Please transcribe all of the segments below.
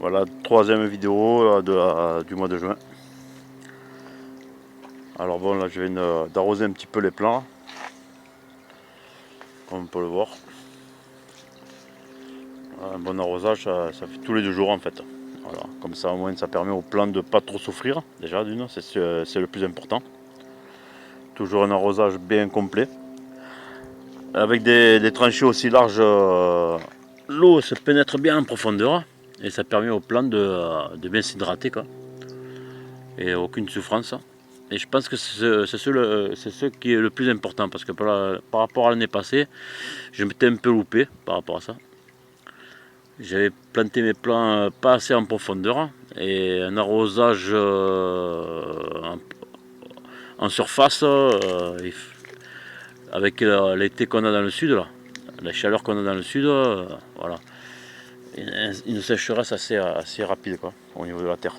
Voilà, troisième vidéo du mois de juin. Alors bon, là je viens d'arroser un petit peu les plants, comme on peut le voir. Un bon arrosage, ça fait tous les 2 jours en fait. Voilà, comme ça au moins ça permet aux plantes de ne pas trop souffrir, déjà d'une, c'est le plus important. Toujours un arrosage bien complet. Avec des tranchées aussi larges, l'eau se pénètre bien en profondeur et ça permet aux plantes de bien s'hydrater quoi. Et aucune souffrance. Et je pense que c'est ce qui est le plus important parce que par rapport à l'année passée, je m'étais un peu loupé par rapport à ça. J'avais planté mes plants pas assez en profondeur et un arrosage en surface avec l'été qu'on a dans le sud, là, la chaleur qu'on a dans le sud, voilà, une sécheresse assez rapide quoi, au niveau de la terre.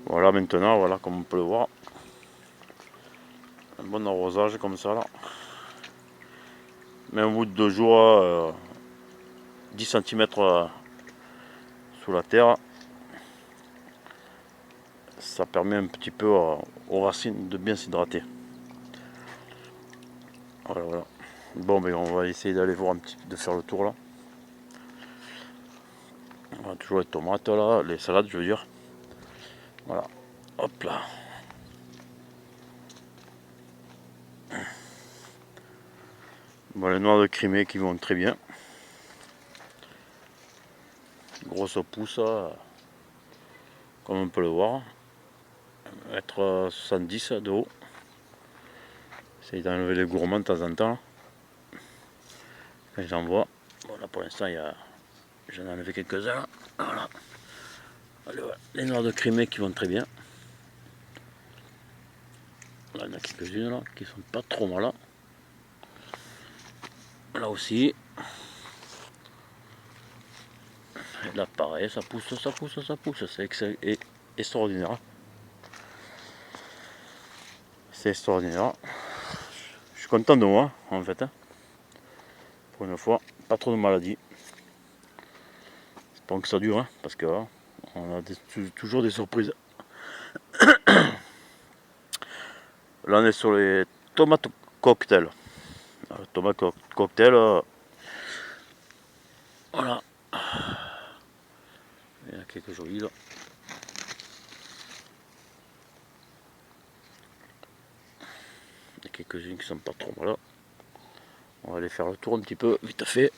Voilà, maintenant, voilà, comme on peut le voir, un bon arrosage comme ça là. Mais au bout de 2 jours, 10 cm sous la terre, ça permet un petit peu aux racines de bien s'hydrater. Voilà, voilà. Bon, ben on va essayer d'aller voir de faire le tour là. On a toujours les tomates là, les salades je veux dire. Voilà, hop là. Bon, les noix de Crimée qui vont très bien. Grosse pousse, comme on peut le voir. 1,70 m de haut. J'essaye d'enlever les gourmands de temps en temps. Quand j'en vois. Bon, là pour l'instant, j'en ai enlevé quelques-uns. Voilà. Allez, ouais. Les noix de Crimée qui vont très bien. Là, il y en a quelques-unes là qui sont pas trop mal. Là aussi. Et là pareil, ça pousse, ça pousse, ça pousse. C'est extraordinaire. C'est extraordinaire. Je suis content de moi en fait. Pour une fois, pas trop de maladies. J'espère que ça dure, parce que on a toujours des surprises. Là on est sur les tomates cocktail. Tomates cocktail, voilà. Il y en a quelques jolies là. Il y a quelques-unes qui sont pas trop mal. On va aller faire le tour un petit peu, vite fait.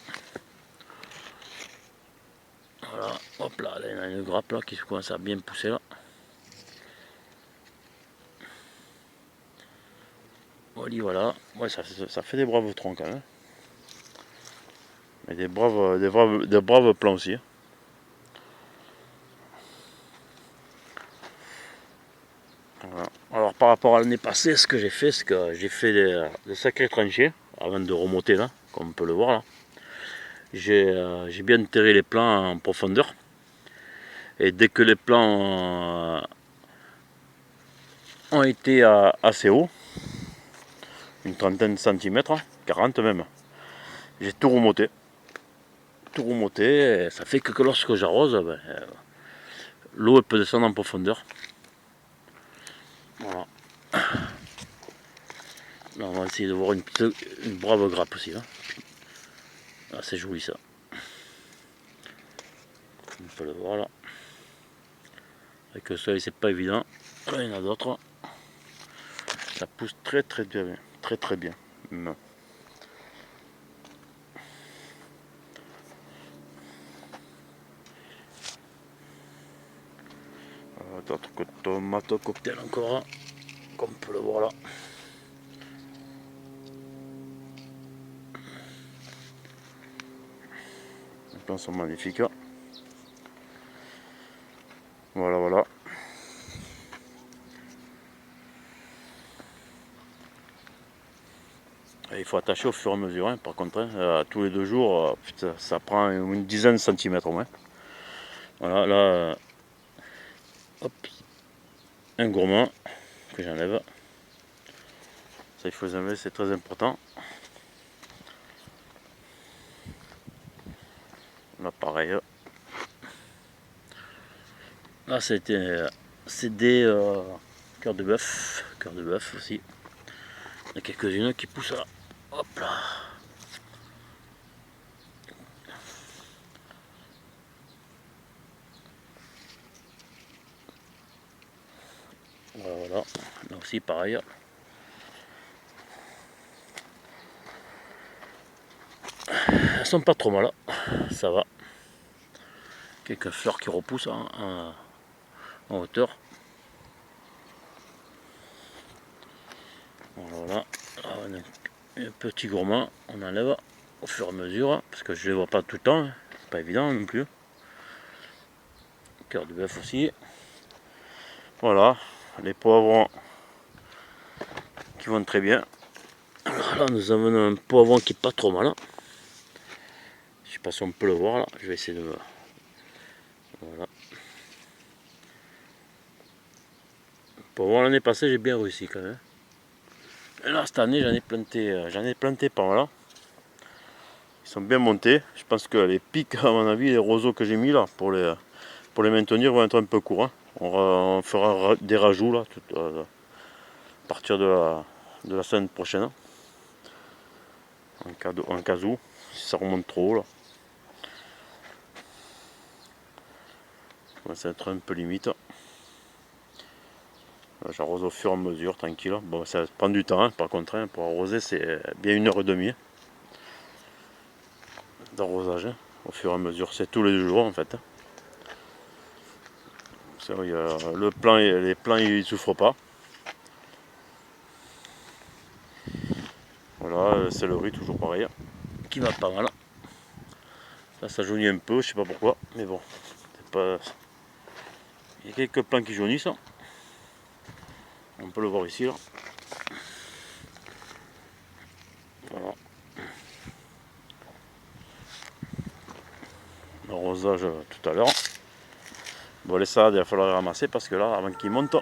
Voilà, hop là, il y en a une grappe là qui commence à bien pousser là. Voilà, ouais, ça fait des braves troncs quand même. Mais des braves plants aussi. Voilà. Alors par rapport à l'année passée, ce que j'ai fait, c'est que j'ai fait des sacrés tranchées avant de remonter là, comme on peut le voir là. J'ai bien enterré les plants en profondeur. Et dès que les plants ont été assez hauts, une trentaine de centimètres, 40 même, j'ai tout remonté. Tout remonté, et ça fait que lorsque j'arrose, l'eau peut descendre en profondeur. Voilà. Là, on va essayer de voir une brave grappe aussi. Ah, c'est joli ça. On peut le voir là. Avec le soleil, c'est pas évident. Là, il y en a d'autres. Ça pousse très bien. Très bien. Non. D'autres tomates cocktail encore. Comme on peut le voir là. Les plants sont magnifiques. Voilà, voilà. Et il faut attacher au fur et à mesure, par contre, tous les 2 jours, putain, ça prend une dizaine de centimètres au moins. Voilà, là, hop, un gourmand que j'enlève. Ça, il faut les enlever, c'est très important. Là, pareil. Là c'est des cœurs de bœuf aussi. Il y a quelques-unes qui poussent là. Hop là. Voilà, là aussi pareil. Elles sont pas trop mal, ça va. Quelques fleurs qui repoussent en hauteur. Voilà, un petit gourmand, on enlève au fur et à mesure, parce que je les vois pas tout le temps, c'est pas évident non plus. Cœur de bœuf aussi. Voilà, les poivrons qui vont très bien. Alors là, nous avons un poivron qui est pas trop mal. Je sais pas si on peut le voir là, je vais essayer de... Voilà. Le poivron l'année passée, j'ai bien réussi quand même. Et là, cette année, j'en ai planté pas mal. Ils sont bien montés. Je pense que les pics, à mon avis, les roseaux que j'ai mis là, pour les maintenir, vont être un peu courts. On fera des rajouts là, à partir de la semaine prochaine. En cas où, si ça remonte trop haut là. Ça va être un peu limite. J'arrose au fur et à mesure, tranquille. Bon, ça prend du temps, par contre, pour arroser, c'est bien 1 h 30 d'arrosage. Au fur et à mesure, c'est tous les jours en fait. Le plan, les plants ils ne souffrent pas. Voilà, c'est le riz toujours pareil, qui va pas mal. Là ça jaunit un peu, je sais pas pourquoi, mais bon, c'est pas... Il y a quelques plants qui jaunissent. On peut le voir ici là. Voilà. Arrosage tout à l'heure. Bon, les salades il va falloir les ramasser parce que là, avant qu'ils montent,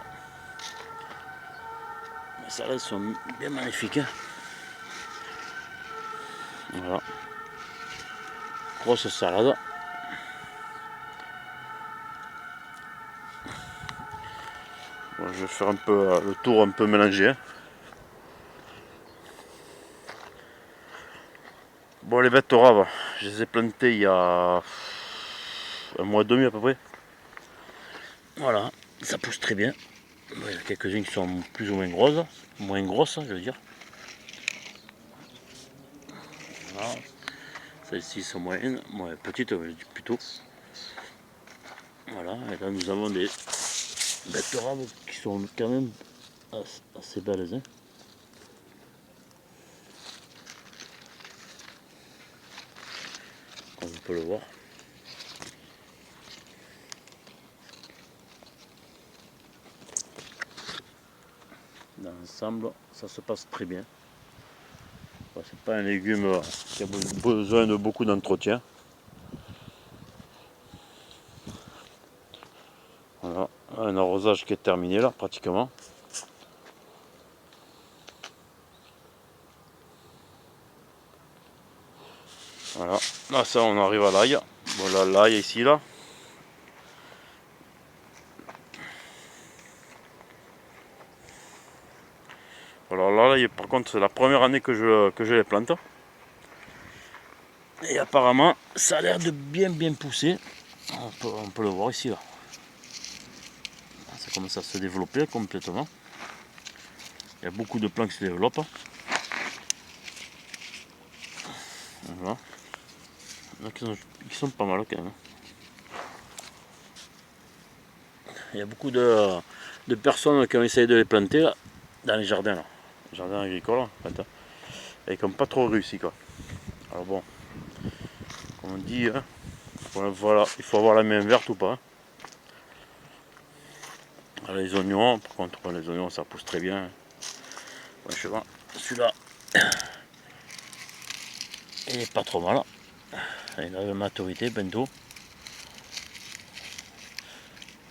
les salades sont bien magnifiques. Voilà. Grosse salade. Bon, je vais faire un peu le tour un peu mélangé. Bon, les betteraves, je les ai plantées il y a 1 mois et demi à peu près. Voilà, ça pousse très bien. Bon, il y a quelques-unes qui sont plus ou moins grosses, je veux dire. Voilà. Celles-ci sont moyennes, petites plutôt. Voilà, et là nous avons des betteraves qui sont quand même assez belles. Comme on peut le voir. Dans l'ensemble, ça se passe très bien. Bon, c'est pas un légume qui a besoin de beaucoup d'entretien. Voilà, un arrosage qui est terminé là pratiquement. Voilà, là ça on arrive à l'ail. Voilà l'ail ici là. Alors là, par contre c'est la première année que je les plante. Et apparemment ça a l'air de bien pousser. On peut le voir ici là. Ça commence à se développer complètement. Il y a beaucoup de plants qui se développent. Voilà. Il y en a qui sont pas mal quand même. Il y a beaucoup de personnes qui ont essayé de les planter là, dans les jardins là. Les jardins agricoles en fait. Et qui n'ont pas trop réussi quoi. Alors bon, comme on dit, voilà, il faut avoir la main verte ou pas. Alors, les oignons, par contre les oignons ça pousse très bien. Franchement, celui-là, il est pas trop mal. Il a la maturité bientôt.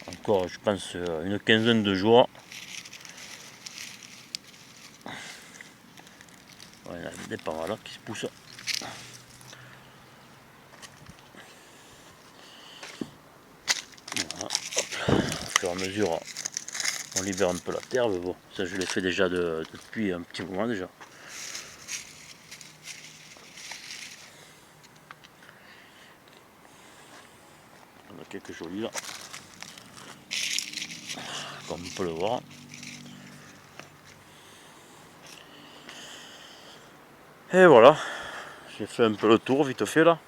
Encore je pense une quinzaine de jours. Ouais, il y a des pas mal qui se poussent. Voilà, fur et à mesure, on libère un peu la terre, mais bon, ça je l'ai fait déjà depuis un petit moment déjà. On a quelques jolis là, comme on peut le voir. Et voilà, j'ai fait un peu le tour vite fait là.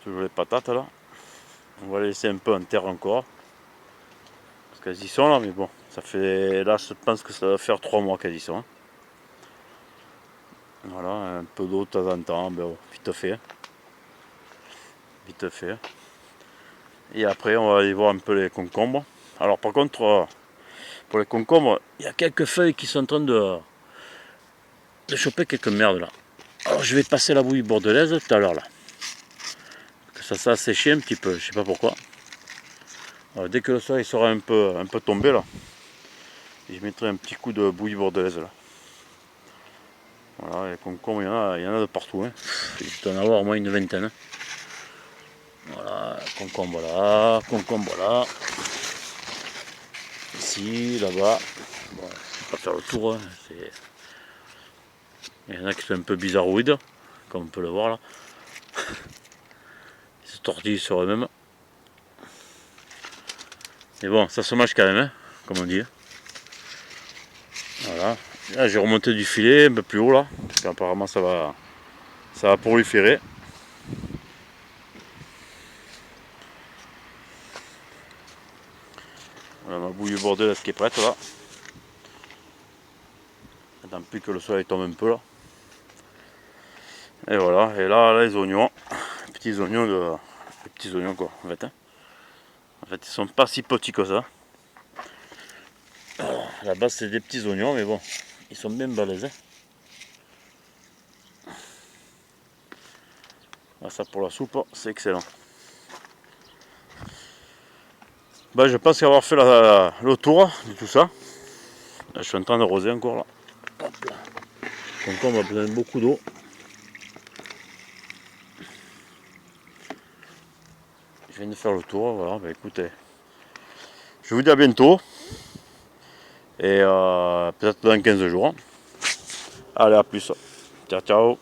Toujours les patates là. On va les laisser un peu en terre encore. Parce qu'elles y sont là, mais bon, ça fait. Là je pense que ça va faire 3 mois qu'elles y sont. Voilà, un peu d'eau de temps en temps, ben, vite fait. Vite fait. Et après on va aller voir un peu les concombres. Alors par contre, pour les concombres, il y a quelques feuilles qui sont en train de choper quelques merdes là. Alors je vais passer la bouillie bordelaise tout à l'heure là. Ça a séché un petit peu, je sais pas pourquoi. Alors, dès que le soleil sera un peu tombé là, je mettrai un petit coup de bouillie bordelaise là. Voilà, les concombres, il y en a de partout. Hein. Il doit en avoir au moins une vingtaine. Voilà, concombre là. Ici, là-bas. Bon, je vais pas faire le tour. Hein. Il y en a qui sont un peu bizarroïdes, comme on peut le voir là. Ils se tortillent sur eux-mêmes. Mais bon, ça se mange quand même, hein, comme on dit. Voilà. Là, j'ai remonté du filet un peu plus haut là, parce qu'apparemment ça va proliférer. Voilà ma bouillie bordelaise qui est prête là. Attends plus que le soleil tombe un peu là. Et voilà, et là les oignons, les petits oignons quoi en fait. Hein. En fait ils sont pas si petits que ça. Alors, à la base c'est des petits oignons mais bon, ils sont bien balèzes. Hein. Là, ça pour la soupe, c'est excellent. Bah, je pense avoir fait le tour de tout ça. Là, je suis en train de roser encore là. Hop là. Donc on va besoin de beaucoup d'eau. Je viens de faire le tour, voilà, bah écoutez. Je vous dis à bientôt. Et peut-être dans 15 jours. Allez, à plus. Ciao, ciao.